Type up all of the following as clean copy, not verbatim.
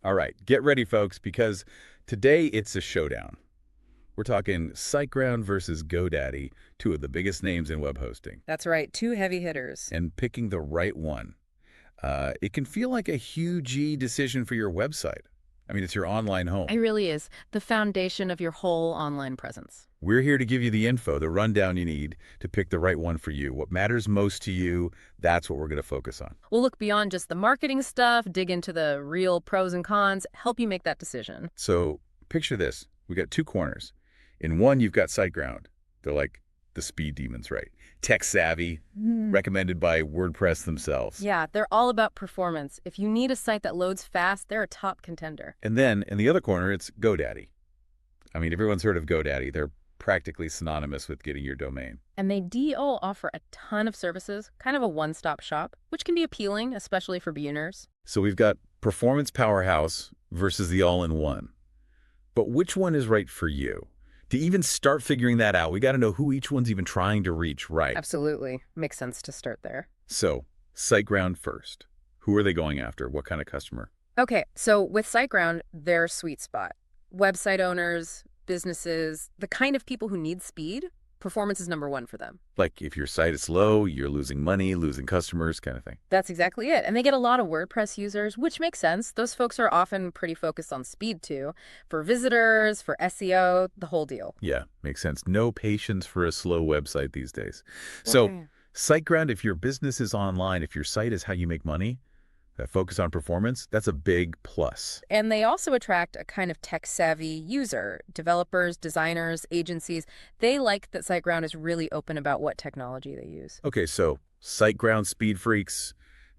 All right, get ready, folks, because today it's a showdown. We're talking SiteGround versus GoDaddy, two of the biggest names in web hosting, That's right, two heavy hitters. and picking the right one. It can feel like a huge decision for your website. I mean, it's your online It home. really is the foundation of your whole online presence. We're here to give you the info, the rundown you need to pick the right one for you. What matters most to you, that's what we're going to focus on. We'll look beyond just the marketing stuff, dig into the real pros and cons, help you make that decision. So picture this. We got two corners. In one, you've got SiteGround. They're like the speed demons, right? Tech savvy, recommended by WordPress themselves. Yeah, they're all about performance. If you need a site that loads fast, they're a top contender. And then in the other corner, it's GoDaddy. I mean, everyone's heard of GoDaddy. They're practically synonymous with getting your domain. And they do offer a ton of services, kind of a one-stop shop, which can be appealing, especially for beginners. So we've got performance powerhouse versus the all-in-one. But which one is right for you? To even start figuring that out, we got to know who each one's even trying to reach, right? Absolutely. Makes sense to start there. So, SiteGround first. Who are they going after? What kind of customer? Okay, so with SiteGround, their sweet spot. Website owners, businesses, the kind of people who need speed, performance is number one for them. Like if your site is slow, you're losing money, losing customers, kind of thing. That's exactly it. And they get a lot of WordPress users, which makes sense. Those folks are often pretty focused on speed too, for visitors, for SEO, the whole deal. Yeah, makes sense. No patience for a slow website these days. So, Okay. SiteGround, if your business is online, if your site is how you make money, that focus on performance, that's a big plus. And they also attract a kind of tech-savvy user. Developers, designers, agencies, they like that SiteGround is really open about what technology they use. Okay, so SiteGround speed freaks,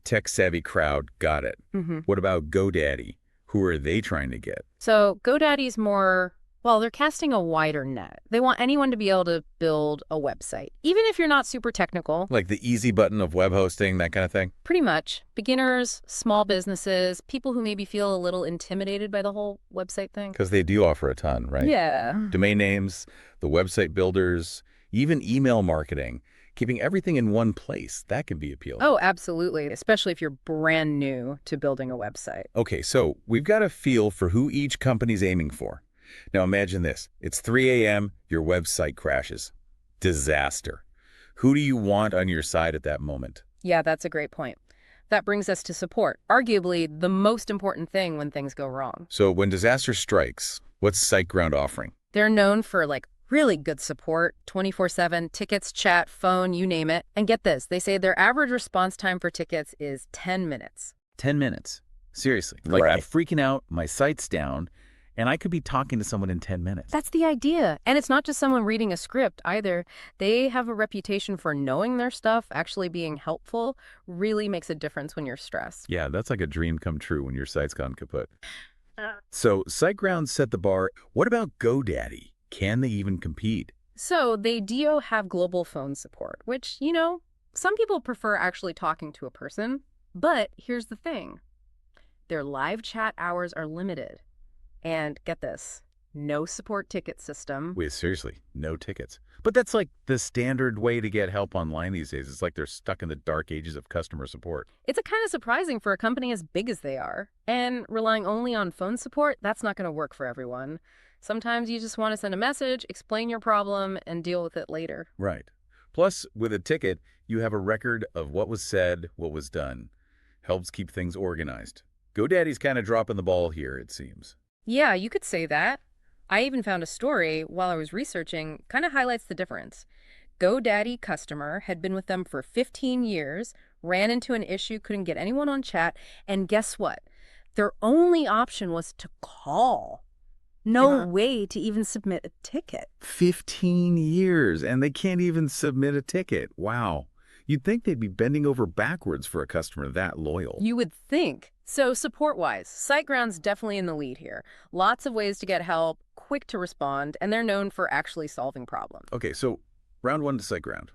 tech-savvy crowd, got it. What about GoDaddy? Who are they trying to get? So GoDaddy's more, well, they're casting a wider net. They want anyone to be able to build a website, even if you're not super technical. Like the easy button of web hosting, that kind of thing? Pretty much. Beginners, small businesses, people who maybe feel a little intimidated by the whole website thing. Because they do offer a ton, right? Yeah. Domain names, the website builders, even email marketing. Keeping everything in one place, that can be appealing. Oh, absolutely. Especially if you're brand new to building a website. Okay, so we've got a feel for who each company's aiming for. Now imagine this. It's 3 a.m., your website crashes. Disaster. Who do you want on your side at that moment? Yeah, that's a great point. That brings us to support, arguably the most important thing when things go wrong. So when disaster strikes, what's SiteGround offering? They're known for really good support, 24/7, tickets, chat, phone, you name it. And get this, they say their average response time for tickets is 10 minutes. 10 minutes. Seriously. Like Right. I'm freaking out, my site's down, and I could be talking to someone in 10 minutes. That's the idea. And it's not just someone reading a script either. They have a reputation for knowing their stuff, actually being helpful, really makes a difference when you're stressed. Yeah, that's like a dream come true when your site's gone kaput. So SiteGround set the bar. What about GoDaddy? Can they even compete? So they do have global phone support, which, some people prefer actually talking to a person. But here's the thing. Their live chat hours are limited. And get this, no support ticket system. Wait, seriously, no tickets. But that's like the standard way to get help online these days. It's like they're stuck in the dark ages of customer support. It's a kind of surprising for a company as big as they are. And relying only on phone support, that's not going to work for everyone. Sometimes you just want to send a message, explain your problem, and deal with it later. Right. Plus, with a ticket, you have a record of what was said, what was done. Helps keep things organized. GoDaddy's kind of dropping the ball here, it seems. Yeah, you could say that. I even found a story while I was researching, kind of highlights the difference. GoDaddy customer had been with them for 15 years, ran into an issue, couldn't get anyone on chat, and guess what? Their only option was to call. No way to even submit a ticket. 15 years, and they can't even submit a ticket. Wow. You'd think they'd be bending over backwards for a customer that loyal. You would think. So support-wise, SiteGround's definitely in the lead here. Lots of ways to get help, quick to respond, and they're known for actually solving problems. Okay, so round one to SiteGround.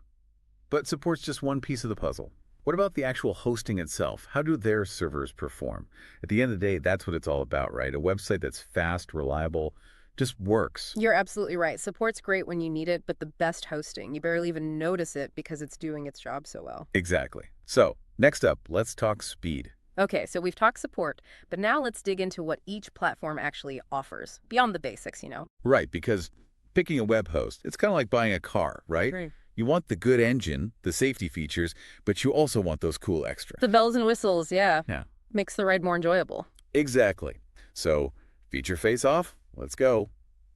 But support's just one piece of the puzzle. What about the actual hosting itself? How do their servers perform? At the end of the day, that's what it's all about, right? A website that's fast, reliable, just works. You're absolutely right. Support's great when you need it, but the best hosting, you barely even notice it because it's doing its job so well. Exactly. So next up, let's talk speed. Okay, so we've talked support, but now let's dig into what each platform actually offers, beyond the basics. Right, because picking a web host, it's kind of like buying a car, right? Right. You want the good engine, the safety features, but you also want those cool extras. The bells and whistles, yeah. Yeah, Makes the ride more enjoyable. exactly. So, feature face-off, let's go.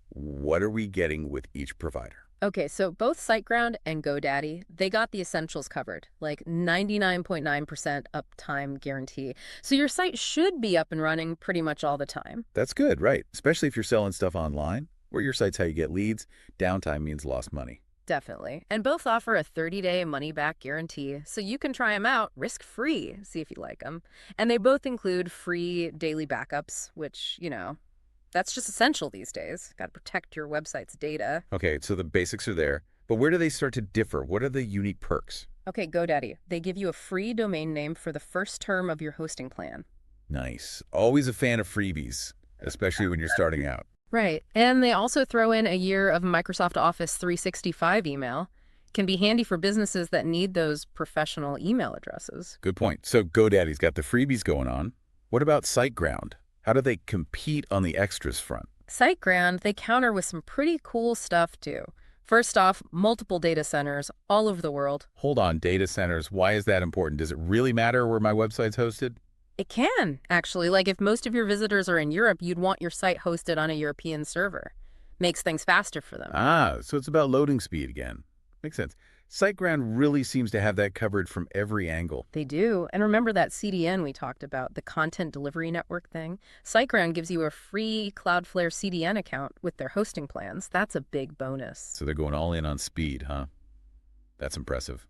What are we getting with each provider? Okay, so both SiteGround and GoDaddy, they got the essentials covered, like 99.9% uptime guarantee. So your site should be up and running pretty much all the time. That's good, right? Especially if you're selling stuff online, where your site's how you get leads, downtime means lost money. Definitely. And both offer a 30-day money-back guarantee, so you can try them out risk-free, see if you like them. And they both include free daily backups, which, that's just essential these days. Got to protect your website's data. Okay, so the basics are there, but where do they start to differ? What are the unique perks? Okay, GoDaddy. They give you a free domain name for the first term of your hosting plan. Nice. Always a fan of freebies, especially when you're starting out. Right. And they also throw in a year of Microsoft Office 365 email. Can be handy for businesses that need those professional email addresses. Good point. So GoDaddy's got the freebies going on. What about SiteGround? How do they compete on the extras front? SiteGround, they counter with some pretty cool stuff too. First off, multiple data centers all over the world. Hold on, data centers. Why is that important? Does it really matter where my website's hosted? It can, actually. Like if most of your visitors are in Europe, you'd want your site hosted on a European server. Makes things faster for them. Ah, so it's about loading speed again. Makes sense. SiteGround really seems to have that covered from every angle. They do. And remember that CDN we talked about, the Content Delivery Network thing? SiteGround gives you a free Cloudflare CDN account with their hosting plans. That's a big bonus. So they're going all in on speed, huh? That's impressive.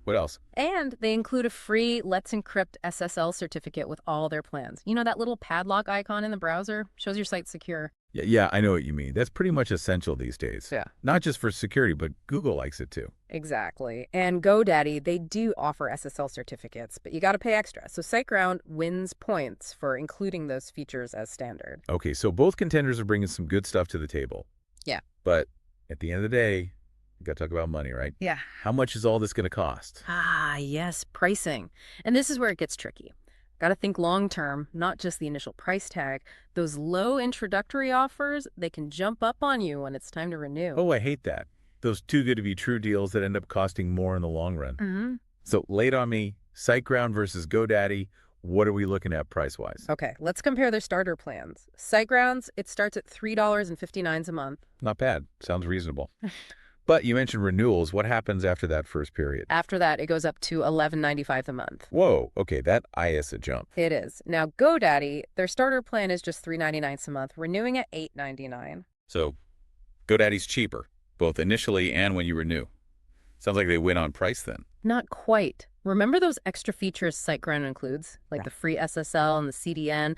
What else? And they include a free Let's Encrypt SSL certificate with all their plans. You know that little padlock icon in the browser? Shows your site secure. Yeah, I know what you mean. That's pretty much essential these days. Yeah. Not just for security, but Google likes it too. Exactly. And GoDaddy, they do offer SSL certificates, but you got to pay extra. So SiteGround wins points for including those features as standard. Okay, so both contenders are bringing some good stuff to the table. Yeah. But at the end of the day, you got to talk about money, right? Yeah. How much is all this going to cost? Ah, yes, pricing. And this is where it gets tricky. Got to think long term, not just the initial price tag. Those low introductory offers, they can jump up on you when it's time to renew. Oh, I hate that. Those too good to be true deals that end up costing more in the long run. Mm-hmm. So lay it on me, SiteGround versus GoDaddy. What are we looking at price-wise? Okay, let's compare their starter plans. SiteGround's, it starts at $3.59 a month. Not bad. Sounds reasonable. But you mentioned renewals. What happens after that first period? After that, it goes up to $11.95 a month. Whoa, okay, that is a jump. It is. Now, GoDaddy, their starter plan is just $3.99 a month, renewing at $8.99. So GoDaddy's cheaper, both initially and when you renew. Sounds like they win on price then. Not quite. Remember those extra features SiteGround includes, like the free SSL and the CDN?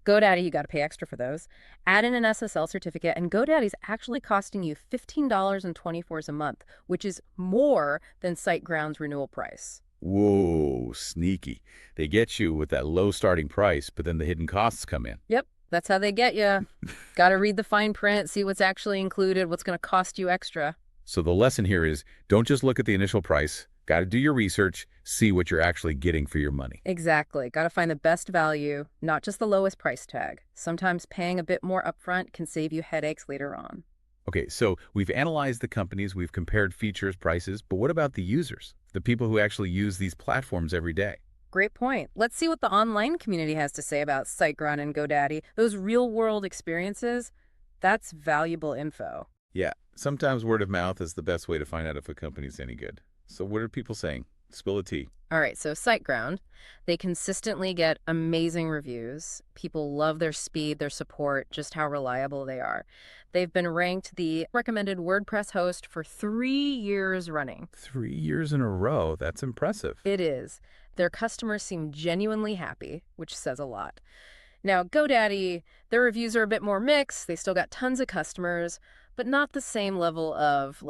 GoDaddy, you got to pay extra for those. Add in an SSL certificate, and GoDaddy's actually costing you $15.24 a month, which is more than SiteGround's renewal price. Whoa, sneaky. They get you with that low starting price, but then the hidden costs come in. Yep, that's how they get you. Got to read the fine print, see what's actually included, what's going to cost you extra. So the lesson here is don't just look at the initial price. Got to do your research, see what you're actually getting for your money. Exactly. Got to find the best value, not just the lowest price tag. Sometimes paying a bit more upfront can save you headaches later on. Okay, so we've analyzed the companies, we've compared features, prices, but what about the users, the people who actually use these platforms every day? Great point. Let's see what the online community has to say about SiteGround and GoDaddy. Those real-world experiences, that's valuable info. Yeah, sometimes word of mouth is the best way to find out if a company's any good. So what are people saying? Spill the tea. All right, so SiteGround, they consistently get amazing reviews. People love their speed, their support, just how reliable they are. They've been ranked the recommended WordPress host for 3 years running. 3 years in a row. That's impressive. It is. Their customers seem genuinely happy, which says a lot. Now, GoDaddy, their reviews are a bit more mixed. They still got tons of customers, but not the same level of,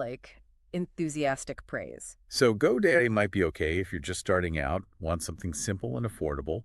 enthusiastic praise. So GoDaddy might be okay if you're just starting out, want something simple and affordable,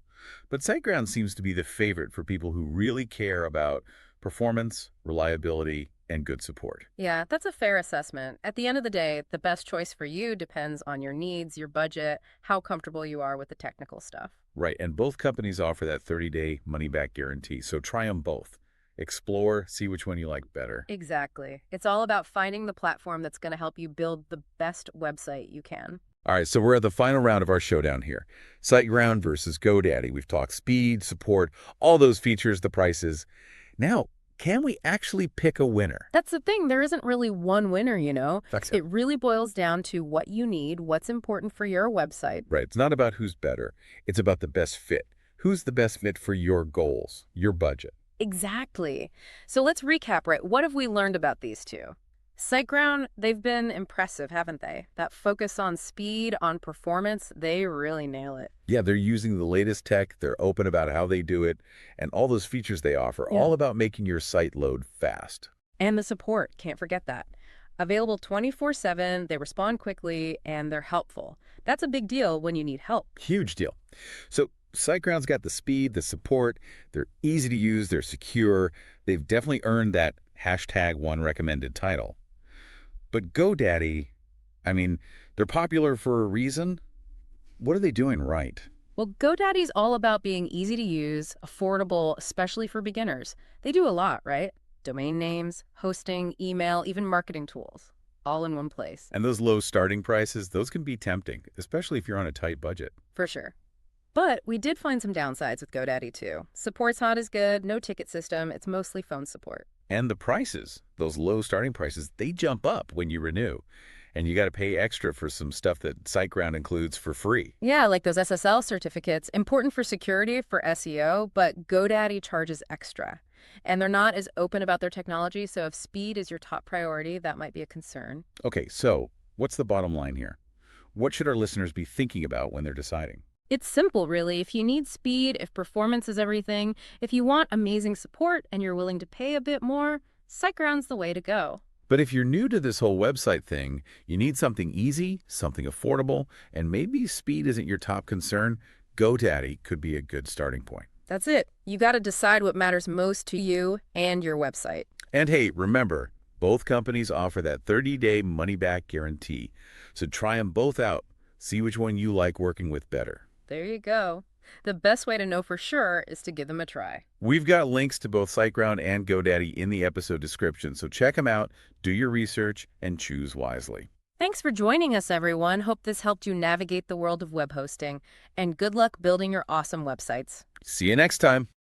but SiteGround seems to be the favorite for people who really care about performance, reliability, and good support. Yeah, that's a fair assessment. At the end of the day, the best choice for you depends on your needs, your budget, how comfortable you are with the technical stuff. Right, and both companies offer that 30-day money-back guarantee, so try them both. Explore, see which one you like better. Exactly. It's all about finding the platform that's going to help you build the best website you can. All right, so we're at the final round of our showdown here. SiteGround versus GoDaddy. We've talked speed, support, all those features, the prices. Now, can we actually pick a winner? That's the thing. There isn't really one winner, you know. That's It really boils down to what you need, what's important for your website. Right. It's not about who's better. It's about the best fit. Who's the best fit for your goals, your budget? Exactly. So let's recap, right? What have we learned about these two? SiteGround, they've been impressive, haven't they? That focus on speed, on performance, they really nail it. Yeah, they're using the latest tech. They're open about how they do it. And all those features they offer, Yeah. all about making your site load fast. And the support, can't forget that. Available 24/7, they respond quickly, and they're helpful. That's a big deal when you need help. Huge deal. So SiteGround's got the speed, the support. They're easy to use. They're secure. They've definitely earned that #1 recommended title. But GoDaddy, I mean, they're popular for a reason. What are they doing right? Well, GoDaddy's all about being easy to use, affordable, especially for beginners. They do a lot, right? Domain names, hosting, email, even marketing tools, all in one place. And those low starting prices, those can be tempting, especially if you're on a tight budget. For sure. But we did find some downsides with GoDaddy too. Support's not as good, no ticket system, it's mostly phone support. And the prices, those low starting prices, they jump up when you renew. And you got to pay extra for some stuff that SiteGround includes for free. Yeah, like those SSL certificates, important for security, for SEO, but GoDaddy charges extra. And they're not as open about their technology, so if speed is your top priority, that might be a concern. Okay, so what's the bottom line here? What should our listeners be thinking about when they're deciding? It's simple, really. If you need speed, if performance is everything, if you want amazing support and you're willing to pay a bit more, SiteGround's the way to go. But if you're new to this whole website thing, you need something easy, something affordable, and maybe speed isn't your top concern, GoDaddy could be a good starting point. That's it. You got to decide what matters most to you and your website. And hey, remember, both companies offer that 30-day money-back guarantee. So try them both out. See which one you like working with better. There you go. The best way to know for sure is to give them a try. We've got links to both SiteGround and GoDaddy in the episode description, so check them out, do your research, and choose wisely. Thanks for joining us, everyone. Hope this helped you navigate the world of web hosting. And good luck building your awesome websites. See you next time.